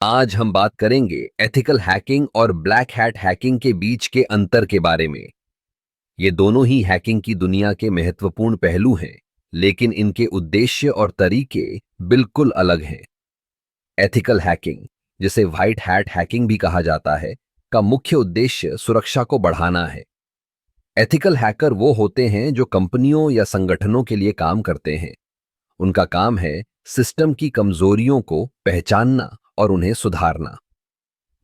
आज हम बात करेंगे एथिकल हैकिंग और ब्लैक हैट हैकिंग के बीच के अंतर के बारे में। ये दोनों ही हैकिंग की दुनिया के महत्वपूर्ण पहलू हैं, लेकिन इनके उद्देश्य और तरीके बिल्कुल अलग हैं। एथिकल हैकिंग, जिसे व्हाइट हैट हैकिंग भी कहा जाता है, का मुख्य उद्देश्य सुरक्षा को बढ़ाना है। एथिकल हैकर वो होते हैं जो कंपनियों या संगठनों के लिए काम करते हैं। उनका काम है सिस्टम की कमजोरियों को पहचानना और उन्हें सुधारना।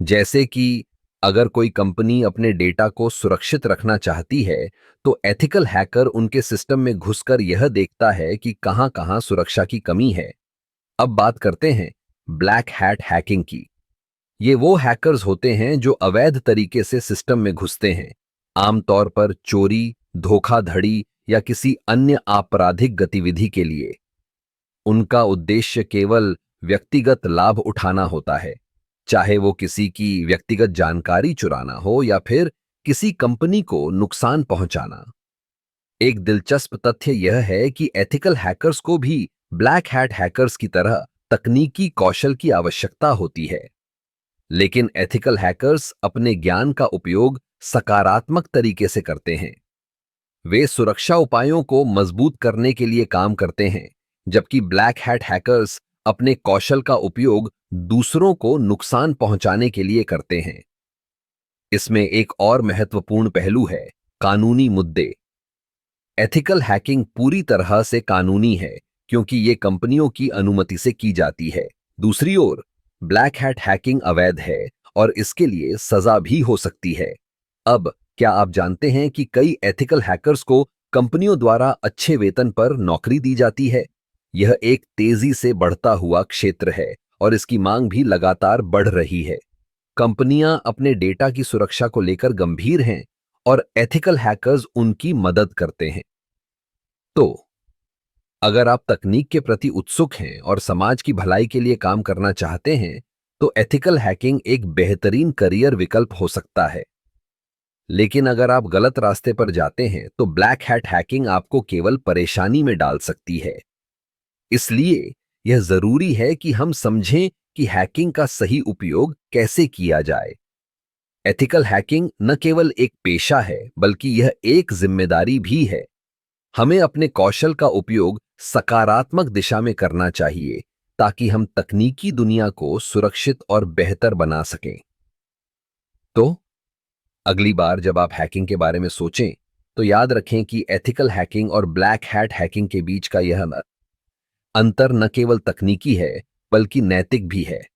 जैसे कि अगर कोई कंपनी अपने डेटा को सुरक्षित रखना चाहती है, तो एथिकल हैकर उनके सिस्टम में घुसकर यह देखता है कि कहां-कहां सुरक्षा की कमी है। अब बात करते हैं ब्लैक हैट हैकिंग की। ये वो हैकर्स होते हैं जो अवैध तरीके से सिस्टम में घुसते हैं, आमतौर पर चोरी, धोखाधड़ी या किसी अन्य आपराधिक गतिविधि के लिए। उनका उद्देश्य केवल व्यक्तिगत लाभ उठाना होता है, चाहे वो किसी की व्यक्तिगत जानकारी चुराना हो या फिर किसी कंपनी को नुकसान पहुंचाना। एक दिलचस्प तथ्य यह है कि एथिकल हैकर्स को भी ब्लैक हैट हैकर्स की तरह तकनीकी कौशल की आवश्यकता होती है, लेकिन एथिकल हैकर्स अपने ज्ञान का उपयोग सकारात्मक तरीके से करते हैं। वे सुरक्षा उपायों को मजबूत करने के लिए काम करते हैं, जबकि ब्लैक हैट हैकर्स अपने कौशल का उपयोग दूसरों को नुकसान पहुंचाने के लिए करते हैं। इसमें एक और महत्वपूर्ण पहलू है कानूनी मुद्दे। एथिकल हैकिंग पूरी तरह से कानूनी है, क्योंकि ये कंपनियों की अनुमति से की जाती है। दूसरी ओर ब्लैक हैट हैकिंग अवैध है और इसके लिए सजा भी हो सकती है। अब क्या आप जानते हैं कि कई एथिकल हैकर्स को कंपनियों द्वारा अच्छे वेतन पर नौकरी दी जाती है? यह एक तेजी से बढ़ता हुआ क्षेत्र है और इसकी मांग भी लगातार बढ़ रही है। कंपनियां अपने डेटा की सुरक्षा को लेकर गंभीर हैं और एथिकल हैकर्स उनकी मदद करते हैं। तो अगर आप तकनीक के प्रति उत्सुक हैं और समाज की भलाई के लिए काम करना चाहते हैं, तो एथिकल हैकिंग एक बेहतरीन करियर विकल्प हो सकता है। लेकिन अगर आप गलत रास्ते पर जाते हैं, तो ब्लैक हैट हैकिंग आपको केवल परेशानी में डाल सकती है। इसलिए यह जरूरी है कि हम समझें कि हैकिंग का सही उपयोग कैसे किया जाए। एथिकल हैकिंग न केवल एक पेशा है, बल्कि यह एक जिम्मेदारी भी है। हमें अपने कौशल का उपयोग सकारात्मक दिशा में करना चाहिए, ताकि हम तकनीकी दुनिया को सुरक्षित और बेहतर बना सकें। तो अगली बार जब आप हैकिंग के बारे में सोचें, तो याद रखें कि एथिकल हैकिंग और ब्लैक हैट हैकिंग के बीच का यह अंतर न केवल तकनीकी है, बल्कि नैतिक भी है।